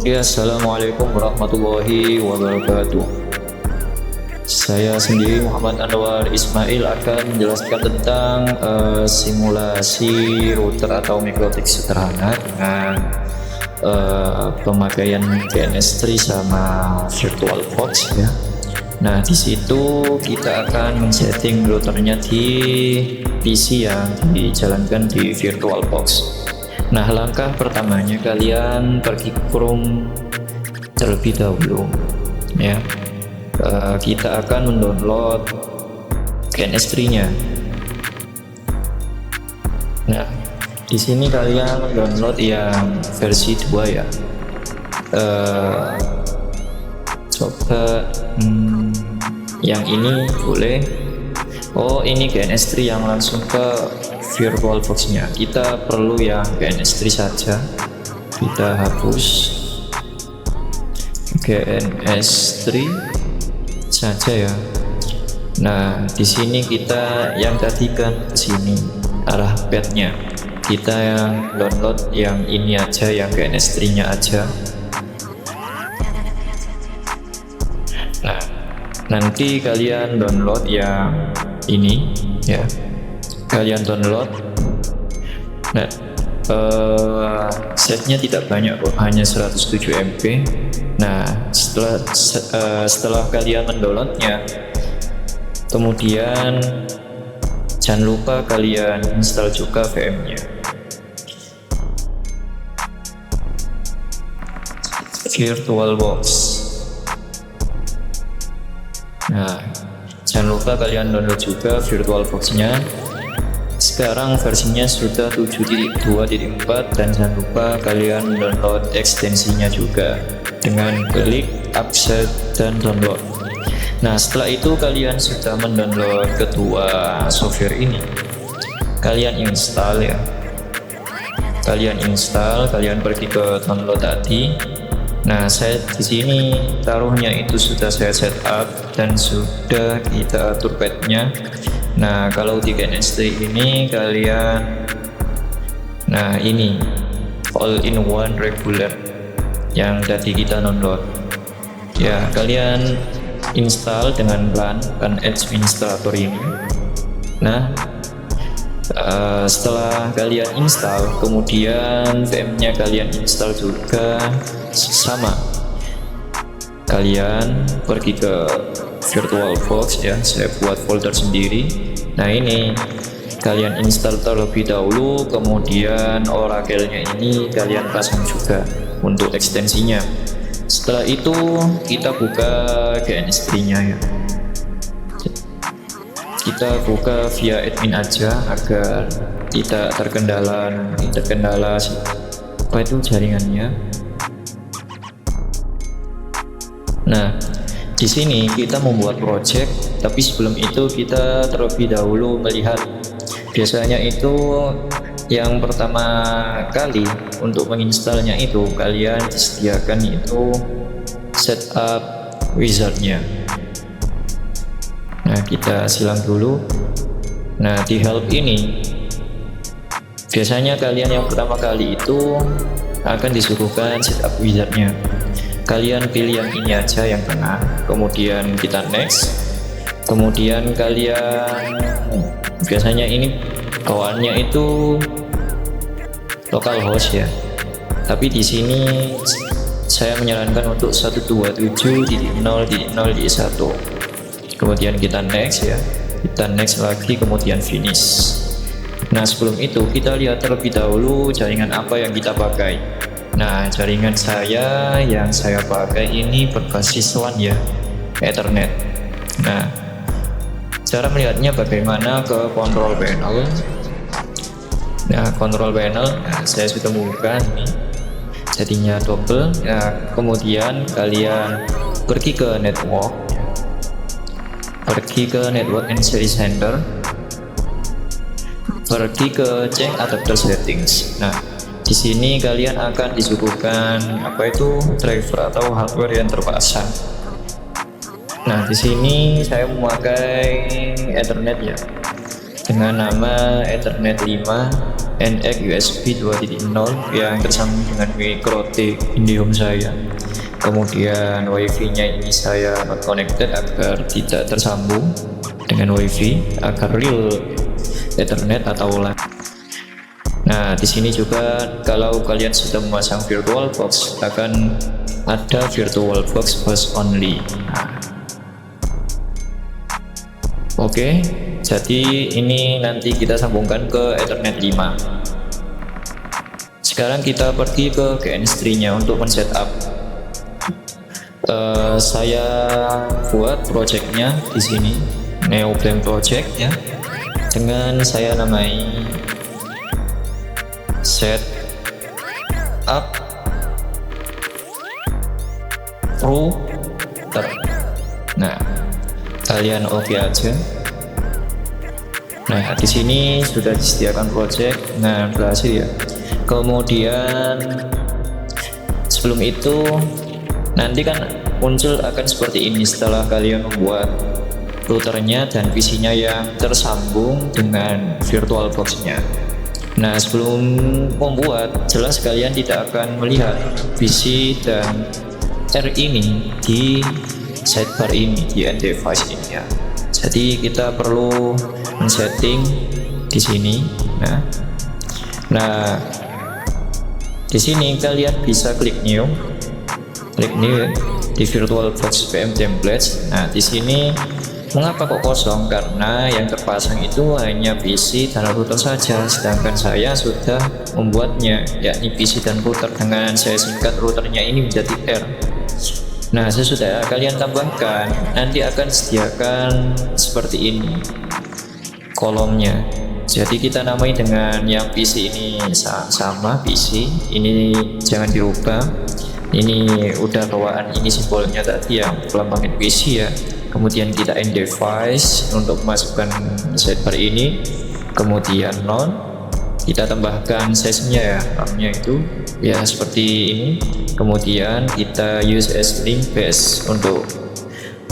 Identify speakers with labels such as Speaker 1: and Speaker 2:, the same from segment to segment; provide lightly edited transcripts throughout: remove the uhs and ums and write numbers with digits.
Speaker 1: Ya, assalamualaikum warahmatullahi wabarakatuh. Saya sendiri Muhammad Anwar Ismail akan menjelaskan tentang simulasi router atau mikrotik sederhana dengan pemakaian GNS3 sama VirtualBox ya. Nah, di situ kita akan men-setting routernya di PC yang dijalankan di VirtualBox. Nah, langkah pertamanya kalian pergi ke Chrome terlebih dahulu ya. Kita akan mendownload GNS3-nya. Nah, di sini kalian mendownload yang versi 2 ya. Coba yang ini boleh. Oh, ini GNS3 yang langsung ke VirtualBox-nya. Kita perlu yang GNS3 saja. Kita hapus GNS3 saja ya. Nah, di sini kita yang tadi kan ke sini arah padnya. Kita yang download yang ini aja, yang GNS3-nya aja. Nah, nanti kalian download yang ini ya. Kalian download. Nah, setnya tidak banyak kok, hanya 107 MB. Nah, setelah kalian mendownloadnya, kemudian jangan lupa kalian install juga VM-nya. VirtualBox. Nah, jangan lupa kalian download juga VirtualBox-nya. Sekarang versinya sudah 7.2.4 dan jangan lupa kalian download ekstensinya juga dengan klik update dan download. Nah, setelah itu kalian sudah mendownload kedua software ini, kalian install ya. Kalian install, kalian pergi ke download tadi. Nah, saya di sini taruhnya itu sudah saya setup dan sudah kita atur pathnya. Nah, kalau di GNS3 ini kalian, nah ini all-in-one regular yang tadi kita download ya, kalian install dengan run administrator ini. Nah, setelah kalian install, kemudian VM-nya kalian install juga sama. Kalian pergi ke VirtualBox ya, saya buat folder sendiri. Nah, ini kalian install terlebih dahulu, kemudian Oracle-nya ini kalian pasang juga untuk ekstensinya. Setelah itu kita buka GNS3-nya ya. Kita buka via admin aja agar tidak terkendala apa itu jaringannya. Nah, di sini kita membuat project, tapi sebelum itu kita terlebih dahulu melihat. Biasanya itu yang pertama kali untuk menginstalnya itu kalian disediakan itu setup wizardnya. Nah, kita silang dulu. Nah, di help ini biasanya kalian yang pertama kali itu akan disuguhkan setup wizardnya. Kalian pilih yang ini aja, yang tengah, kemudian kita next, kemudian kalian biasanya ini bawaannya itu localhost ya, tapi di sini saya menyarankan untuk 127.0.0.1. kemudian kita next ya, kita next lagi, kemudian finish. Nah, sebelum itu kita lihat terlebih dahulu jaringan apa yang kita pakai. Nah, jaringan saya yang saya pakai ini berbasis LAN ya, Ethernet. Nah, cara melihatnya bagaimana ke control panel. Nah, control panel, nah, saya sudah buka ini, jadinya double. Nah, kemudian kalian pergi ke network, pergi ke network and series center, pergi ke change adapter settings. Nah, di sini kalian akan disuguhkan apa itu driver atau hardware yang terpasang. Nah, di sini saya memakai Ethernet ya, dengan nama Ethernet 5 NX USB 2.0 yang tersambung dengan micro T IndiHome saya. Kemudian WiFi-nya ini saya not connected agar tidak tersambung dengan WiFi, agar real Ethernet atau LAN. Nah, di sini juga kalau kalian sudah memasang VirtualBox akan ada VirtualBox host only. Oke, jadi ini nanti kita sambungkan ke Ethernet 5. Sekarang kita pergi ke GNS3-nya untuk men-setup. Saya buat projectnya di sini, NeoBlank project ya, dengan saya namai setup router. Nah, kalian oke aja. Nah, di sini sudah disediakan project dengan berhasil ya. Kemudian sebelum itu nanti kan muncul akan seperti ini setelah kalian membuat routernya dan PC-nya yang tersambung dengan VirtualBox-nya. Nah, sebelum membuat, jelas kalian tidak akan melihat PC dan R ini di sidebar ini, di end device ini ya. Jadi kita perlu men-setting di sini. Nah, di sini kalian bisa klik new ya, di VirtualBox VM templates. Nah, di sini mengapa kok kosong? Karena yang terpasang itu hanya PC dan router saja, sedangkan saya sudah membuatnya, yakni PC dan router. Dengan saya singkat routernya ini menjadi R. Nah, sesudah kalian tambahkan, nanti akan sediakan seperti ini kolomnya. Jadi kita namai dengan yang PC ini sama PC, ini jangan dirubah. Ini udah bawaan, ini simbolnya tadi yang pelambangin PC ya. Kemudian kita end device untuk masukkan sidebar ini, kemudian non, kita tambahkan size-nya ya, RAM-nya itu ya seperti ini. Kemudian kita use as link base untuk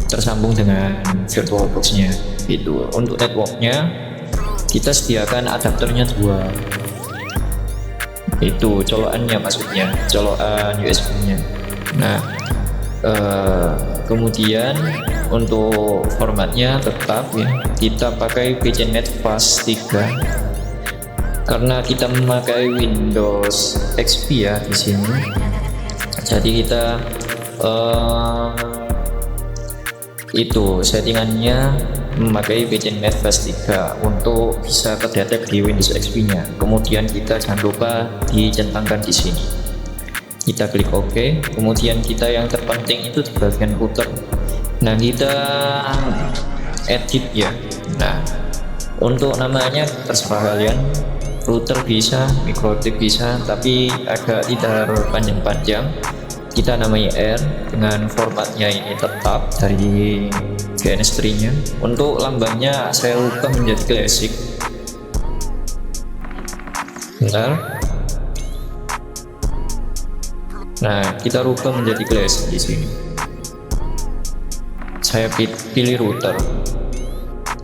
Speaker 1: tersambung dengan VirtualBox-nya itu. Untuk network-nya kita sediakan adapternya 2. Itu colokannya, maksudnya colokan USB-nya. Nah, kemudian untuk formatnya tetap ya, kita pakai PCNet Fast 3 karena kita memakai Windows XP ya di sini. Jadi kita itu settingannya memakai PCNet Fast 3 untuk bisa terdetek di Windows XP-nya. Kemudian kita jangan lupa dicentangkan di sini. Kita klik OK. Kemudian kita yang terpenting itu di bagian router. Nah, kita edit ya. Nah, untuk namanya terserah kalian. Router bisa, MikroTik bisa, tapi agak tidak panjang-panjang. Kita namai R dengan formatnya ini tetap dari GNS3-nya. Untuk lambangnya saya ubah menjadi classic. Bentar. Nah, kita rubah menjadi classic di sini. Saya pilih router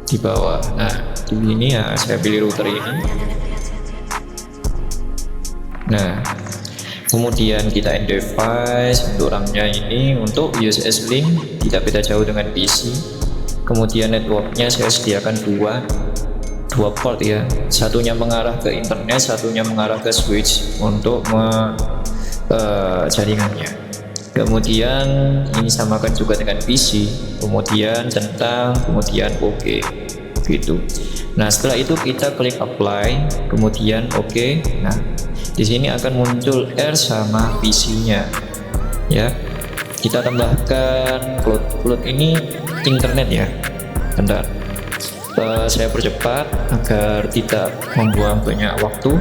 Speaker 1: di bawah. Nah, di sini ya saya pilih router ini. Nah, kemudian kita end device untuk RAM-nya ini, untuk USS link tidak beda jauh dengan PC. Kemudian networknya saya sediakan dua port ya, satunya mengarah ke internet, satunya mengarah ke switch untuk jaringannya. Kemudian ini samakan juga dengan PC, kemudian centang, kemudian OK gitu. Nah, setelah itu kita klik apply, kemudian OK. Nah, di sini akan muncul R sama PC-nya ya. Kita tambahkan cloud ini internet ya. Bentar, saya percepat agar tidak membuang banyak waktu.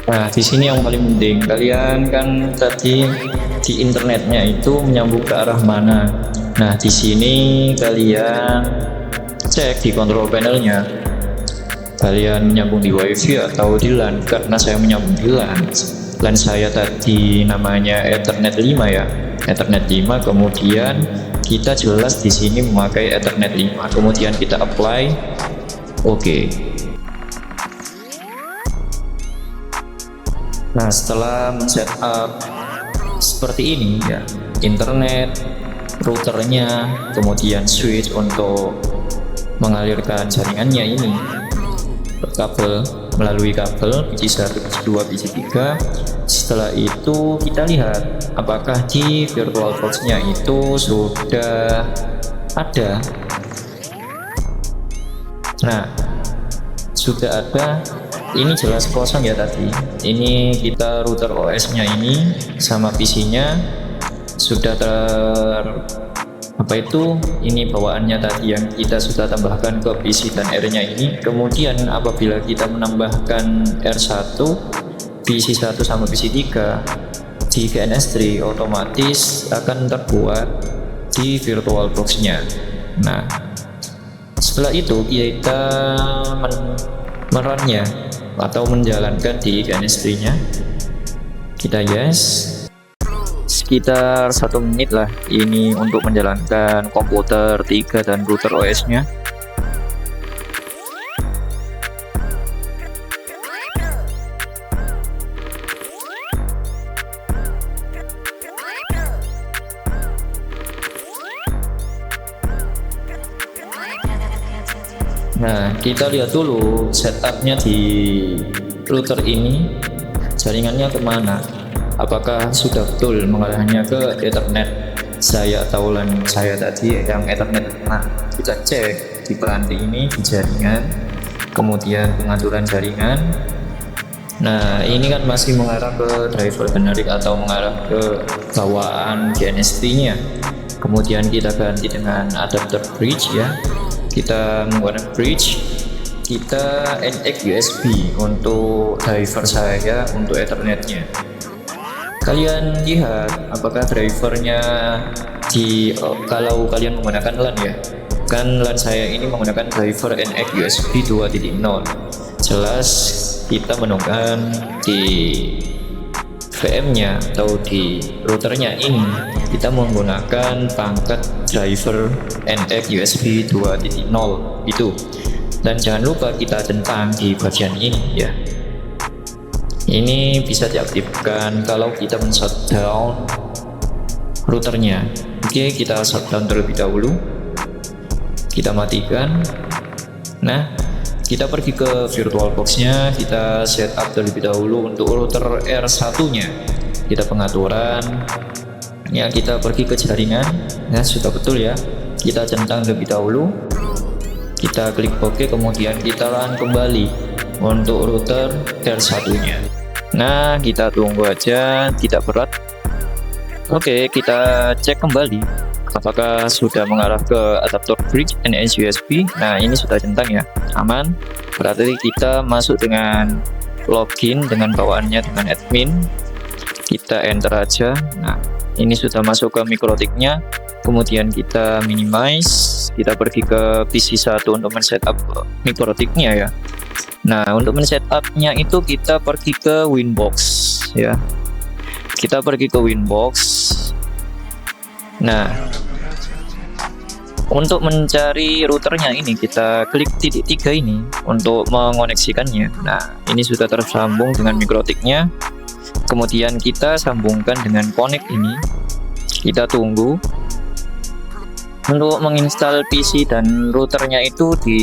Speaker 1: Nah, di sini yang paling penting, kalian kan tadi di internetnya itu menyambung ke arah mana. Nah, di sini kalian cek di control panelnya, kalian menyambung di WiFi atau di LAN. Karena saya menyambung di LAN saya tadi namanya Ethernet 5 ya, Ethernet 5. Kemudian kita jelas di sini memakai Ethernet 5. Kemudian kita apply, oke. Nah, setelah men-setup seperti ini ya, internet, routernya, kemudian switch untuk mengalirkan jaringannya ini kabel, melalui kabel PC1, PC2, PC3. Setelah itu kita lihat apakah di VirtualBox-nya itu sudah ada. Nah, sudah ada. Ini jelas kosong ya tadi. Ini kita router OS-nya ini sama PC-nya sudah ini bawaannya tadi yang kita sudah tambahkan ke PC dan R-nya ini. Kemudian apabila kita menambahkan R1, PC1 sama PC3 di GNS3, otomatis akan terbuat di VirtualBox-nya. Nah, setelah itu kita merunnya atau menjalankan di GNS3-nya. Kita yes, sekitar 1 menit lah ini untuk menjalankan komputer 3 dan router OS-nya. Nah, kita lihat dulu setupnya di router ini, jaringannya kemana, apakah sudah betul mengarahnya ke Ethernet saya atau LAN saya tadi yang Ethernet. Nah, kita cek di peranti ini di jaringan, kemudian pengaturan jaringan. Nah, ini kan masih mengarah ke driver generik atau mengarah ke bawaan GNST-nya. Kemudian kita ganti dengan adapter bridge ya. Kita menggunakan bridge, kita NX USB untuk driver saya untuk Ethernetnya. Kalian lihat apakah drivernya kalau kalian menggunakan LAN ya, kan LAN saya ini menggunakan driver NX USB 2.0. Jelas kita menemukan di VM-nya atau di routernya ini kita menggunakan pangkat driver NX USB 2.0 itu. Dan jangan lupa kita centang di bagian ini ya. Ini bisa diaktifkan kalau kita men-shutdown routernya. Oke, kita shutdown terlebih dahulu. Kita matikan. Nah, kita pergi ke VirtualBox-nya, kita setup terlebih dahulu untuk router R1-nya. Kita pengaturan. Ya, kita pergi ke jaringan. Nah, sudah betul ya. Kita centang terlebih dahulu. Kita klik OK, kemudian kita run kembali untuk router R1-nya. Nah, kita tunggu aja, tidak berat. Oke, kita cek kembali apakah sudah mengarah ke adapter bridge NX USB. Nah, ini sudah centang ya, aman. Berarti kita masuk dengan login dengan bawaannya dengan admin. Kita enter aja. Nah, ini sudah masuk ke mikrotiknya. Kemudian kita minimize, kita pergi ke PC1 untuk men-setup mikrotiknya ya. Nah, untuk men-setupnya itu kita pergi ke Winbox ya. Kita pergi ke Winbox. Nah, untuk mencari routernya ini kita klik titik 3 ini untuk mengoneksikannya. Nah, ini sudah tersambung dengan mikrotiknya. Kemudian kita sambungkan dengan connect ini. Kita tunggu. Untuk menginstal PC dan routernya itu di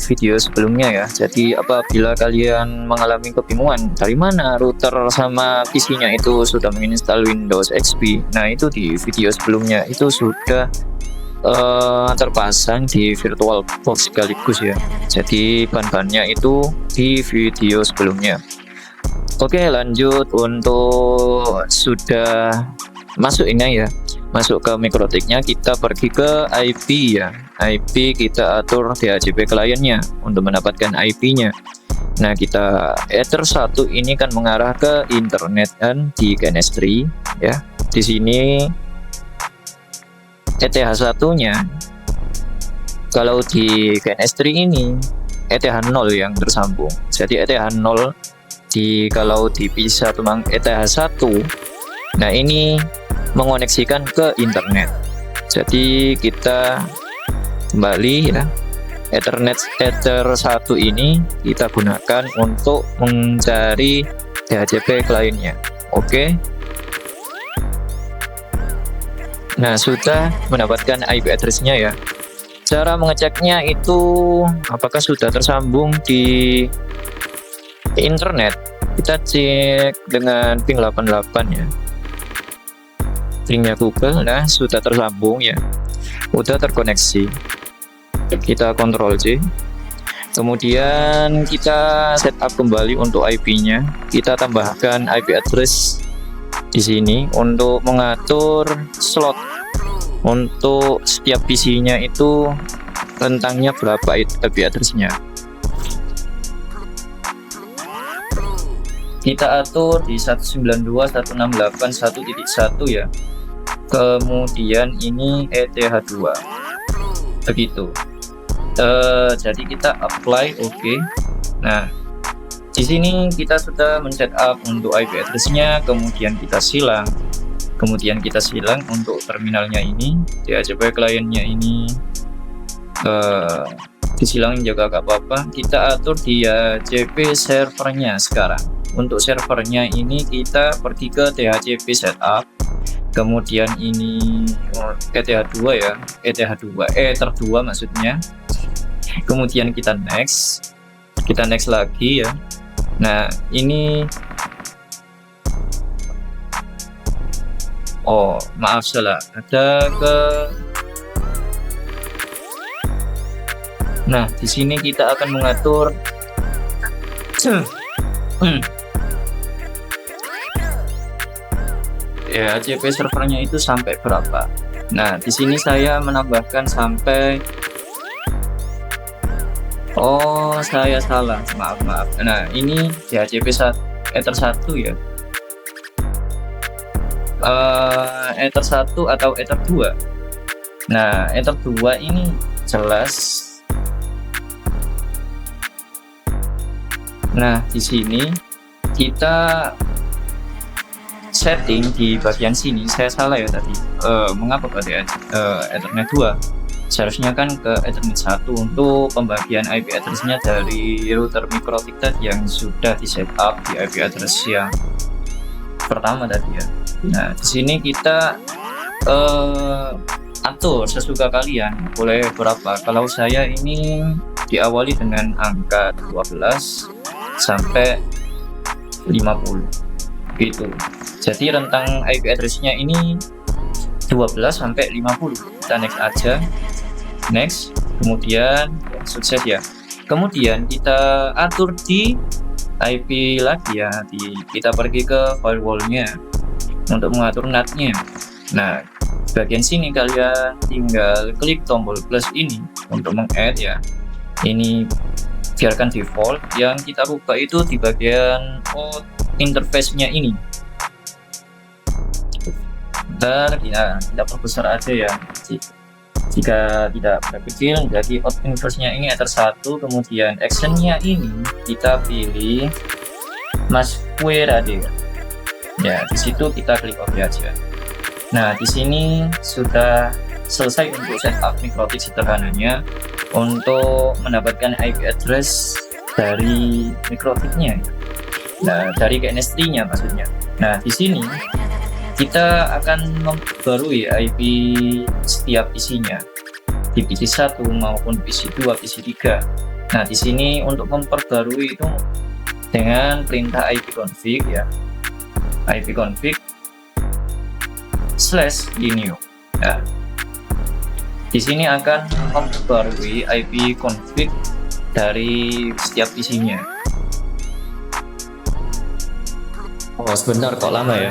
Speaker 1: video sebelumnya ya. Jadi apabila kalian mengalami kebingungan dari mana router sama PC-nya itu sudah menginstal Windows XP, nah itu di video sebelumnya itu sudah terpasang di VirtualBox sekaligus ya. Jadi bahan-bahannya itu di video sebelumnya. Oke, lanjut untuk sudah masuk ini ya. Masuk ke mikrotiknya, kita pergi ke IP ya. IP kita atur DHCP kliennya untuk mendapatkan IP-nya. Nah, kita Ether 1 ini kan mengarah ke internet kan di GNS3 ya. Di sini ETH1-nya kalau di GNS3 ini ETH0 yang tersambung. Jadi ETH0 kalau di PC1 ETH1. Nah, ini mengoneksikan ke internet. Jadi kita kembali ya, Ethernet Ether 1 ini kita gunakan untuk mencari DHCP kliennya. Oke. Nah, sudah mendapatkan IP address-nya ya. Cara mengeceknya itu apakah sudah tersambung di internet. Kita cek dengan ping 88 ya. Linknya Google, nah sudah tersambung ya. Udah terkoneksi. Kita Ctrl C. Kemudian kita setup kembali untuk IP-nya. Kita tambahkan IP address di sini untuk mengatur slot untuk setiap PC-nya itu rentangnya berapa IP address-nya. Kita atur di 192.168.1.1 ya. Kemudian ini ETH2. Begitu. Jadi kita apply, oke. Nah, di sini kita sudah men-setup untuk IP address-nya, kemudian kita silang untuk terminalnya ini, DHCP kliennya ini disilangin juga gak apa-apa. Kita atur DHCP servernya sekarang. Untuk servernya ini kita pergi ke DHCP setup, kemudian ini ETH2 ya, Ether 2 maksudnya. Kemudian kita next lagi ya. Nah ini maaf salah, nah di sini kita akan mengatur ya DHCP servernya itu sampai berapa. Nah di sini saya menambahkan sampai saya salah, maaf. Nah ini DHCP Ether 1 ya, Ether 1 atau Ether 2. Nah Ether 2 ini jelas. Nah di sini kita setting di bagian sini, saya salah ya tadi. Mengapa pada Ethernet 2? Seharusnya kan ke Ethernet 1 untuk pembagian IP address-nya dari router Mikrotik tadi yang sudah di setup di IP address yang pertama tadi ya. Nah di sini kita atur sesuka kalian, boleh berapa. Kalau saya ini diawali dengan angka 12 sampai 50 gitu. Jadi rentang IP address-nya ini 12 sampai 50. Kita next aja. Next, kemudian sukses ya. Kemudian kita atur di IP lagi ya. Kita pergi ke firewall-nya untuk mengatur NAT-nya. Nah, bagian sini kalian tinggal klik tombol plus ini untuk meng-add ya. Ini biarkan default. Yang kita rubah itu di bagian interface-nya ini. Dan kita perbesar aja ya. Jika tidak kecil, jadi inverse-nya ini Ether 1, kemudian action-nya ini kita pilih Masquerade ya. Di situ kita klik OK aja. Nah di sini sudah selesai untuk setup Mikrotik sederhananya untuk mendapatkan IP address dari Mikrotiknya. Nah dari KNS3-nya maksudnya. Nah di sini kita akan memperbarui IP setiap PC-nya di PC 1 maupun PC 2, PC 3. Nah, di sini untuk memperbarui itu dengan perintah ipconfig ya. ipconfig /renew. Nah, di sini akan memperbarui ipconfig dari setiap PC-nya. Sebentar kok lama ya.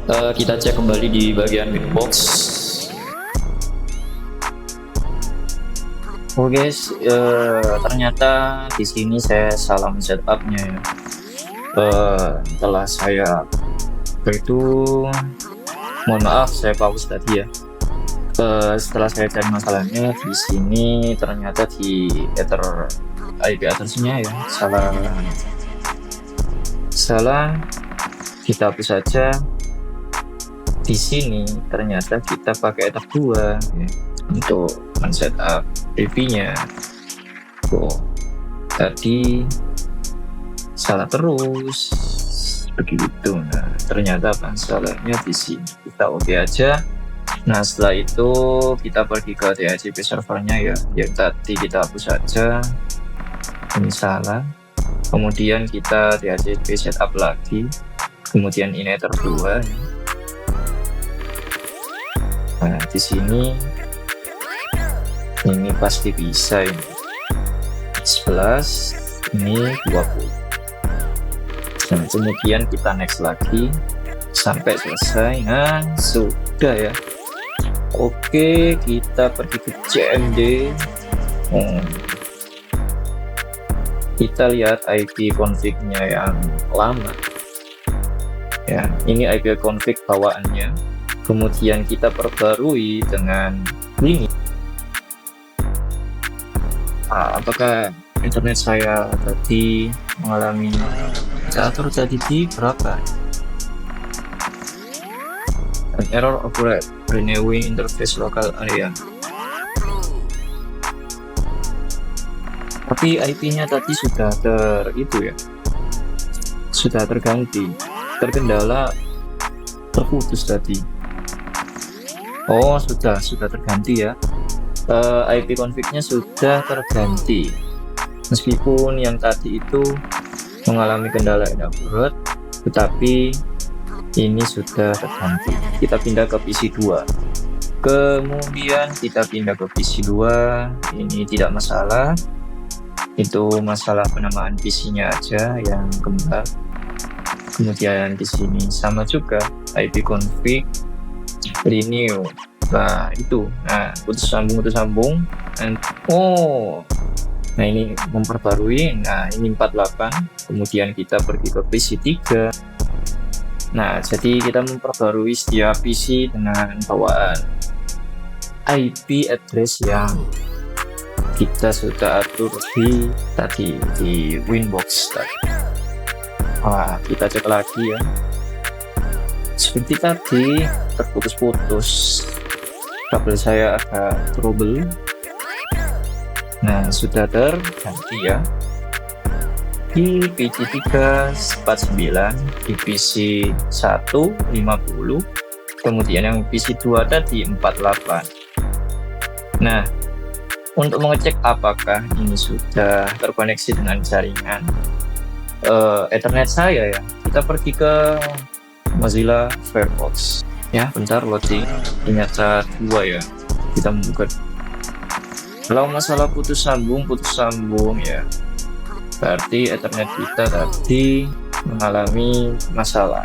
Speaker 1: Kita cek kembali di bagian Winbox. Guys, ternyata di sini saya salah setupnya ya. Setelah saya mohon maaf saya pause tadi ya. Setelah saya cari masalahnya di sini ternyata di IP address-nya ya salah. Kita hapus saja. Di sini ternyata kita pakai tab 2 ya, untuk men-setup IP-nya. Tadi salah terus begitu. Nah, ternyata salahnya di sini. Kita oke aja. Nah, setelah itu kita pergi ke DHCP servernya ya, yang tadi kita hapus saja. Ini salah. Kemudian kita DHCP setup lagi. Kemudian ini Ether 2 ya. Nah, di sini ini pasti bisa ini. 11, ini 20. Nah, kemudian kita next lagi sampai selesai. Nah, sudah ya. Oke, kita pergi ke CMD. Kita lihat IP config-nya yang lama. Ya, ini IP config bawaannya. Kemudian kita perbarui dengan ini. Apakah internet saya tadi mengalami jatuh tadi di berapa? An error occurred renewing interface local area. Tapi IP-nya tadi sudah sudah terganti, terkendala, terputus tadi. Oh, sudah terganti ya. IP config-nya sudah terganti. Meskipun yang tadi itu mengalami kendala inaccurate, tetapi ini sudah terganti. Kita pindah ke PC 2. Kemudian kita pindah ke PC 2. Ini tidak masalah. Itu masalah penamaan PC-nya aja yang kembar. Kemudian di sini sama juga IP config renew. Nah, itu. Nah, putus sambung. Nah, ini memperbarui. Nah, ini 48. Kemudian kita pergi ke PC 3. Nah, jadi kita memperbarui setiap PC dengan bawaan IP address yang kita sudah atur di Winbox tadi. Wah, kita cek lagi ya. Seperti tadi terputus-putus, kabel saya agak trouble. Nah, sudah terganti ya. Di PC 349, di PC 1 50, kemudian yang PC 2 tadi 48. Nah, untuk mengecek apakah ini sudah terkoneksi dengan jaringan Ethernet saya ya, kita pergi ke Mozilla Firefox ya. Bentar loading, ternyata 2 ya. Kita membuka. Kalau masalah putus sambung ya, berarti Ethernet kita tadi mengalami masalah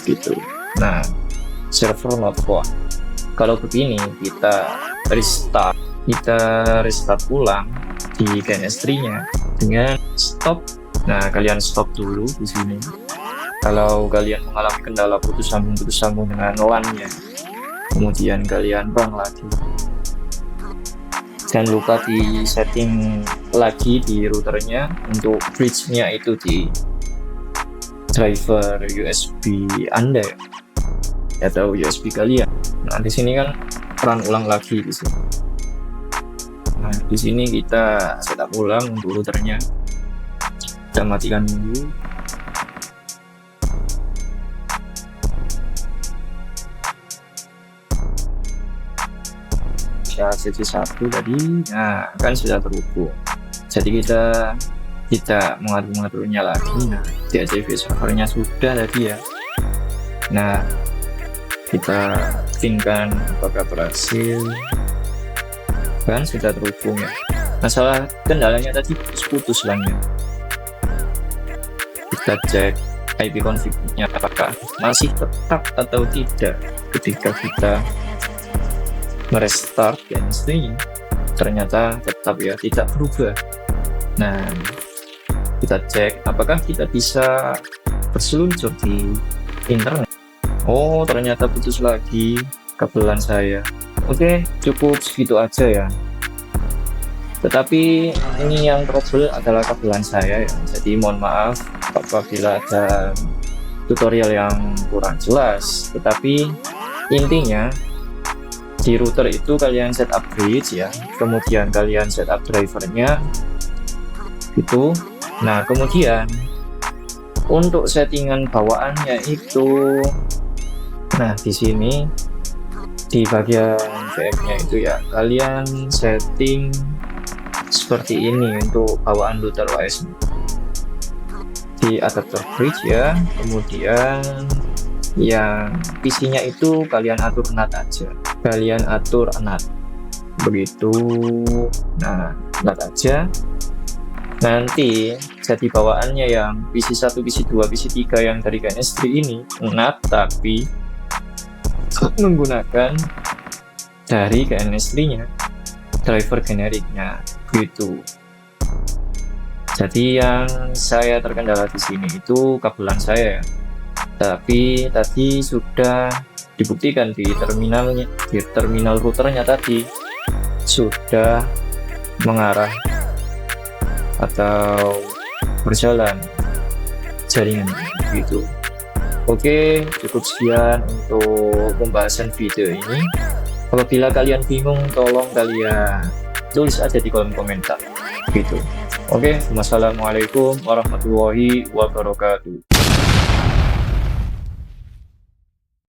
Speaker 1: gitu. Nah, server not found. Kalau begini kita restart ulang di chemistry-nya dengan stop. Nah, kalian stop dulu di sini. Kalau kalian mengalami kendala putus sambung dengan LAN-nya, kemudian kalian run lagi. Jangan lupa di setting lagi di routernya untuk bridge-nya itu di driver USB Anda ya, atau USB kalian. Nah, di sini kan run ulang lagi di sini. Nah, di sini kita setup ulang untuk routernya. Kita matikan dulu. Ya, sesi 1 tadi, nah kan sudah terhubung. Jadi kita tidak mengaturnya lagi. Nah, DHCP servernya sudah tadi ya. Nah, kita pinkan apakah berhasil. Kan sudah terhubung ya. Masalah kendalanya tadi putus-putus LAN-nya. Kita cek IP config-nya apakah masih tetap atau tidak ketika kita merestart chemistry. Ternyata tetap ya, tidak berubah. Nah, kita cek apakah kita bisa berseluncur di internet. Oh, ternyata putus lagi kabelan saya. Oke, cukup segitu aja ya. Tetapi ini yang trouble adalah kabelan saya ya. Jadi mohon maaf apabila ada tutorial yang kurang jelas. Tetapi Intinya di router itu kalian setup bridge ya, kemudian kalian setup drivernya gitu. Nah kemudian untuk settingan bawaannya itu, nah di sini di bagian VM-nya itu ya kalian setting seperti ini untuk bawaan router OS di adapter bridge ya. Kemudian yang PC-nya itu kalian atur NAT aja, kalian atur NAT begitu. Nah NAT aja, nanti jadi bawaannya yang PC1, PC2, PC3 yang dari KNS3 ini NAT tapi menggunakan dari KNS3 nya driver generiknya gitu. Jadi yang saya terkendala di sini itu kabelan saya ya. Tapi tadi sudah dibuktikan di terminal routernya tadi sudah mengarah atau berjalan jaringan gitu. Oke, cukup sekian untuk pembahasan video ini. Apabila kalian bingung, tolong kalian tulis aja di kolom komentar gitu. Oke, wassalamualaikum warahmatullahi wabarakatuh.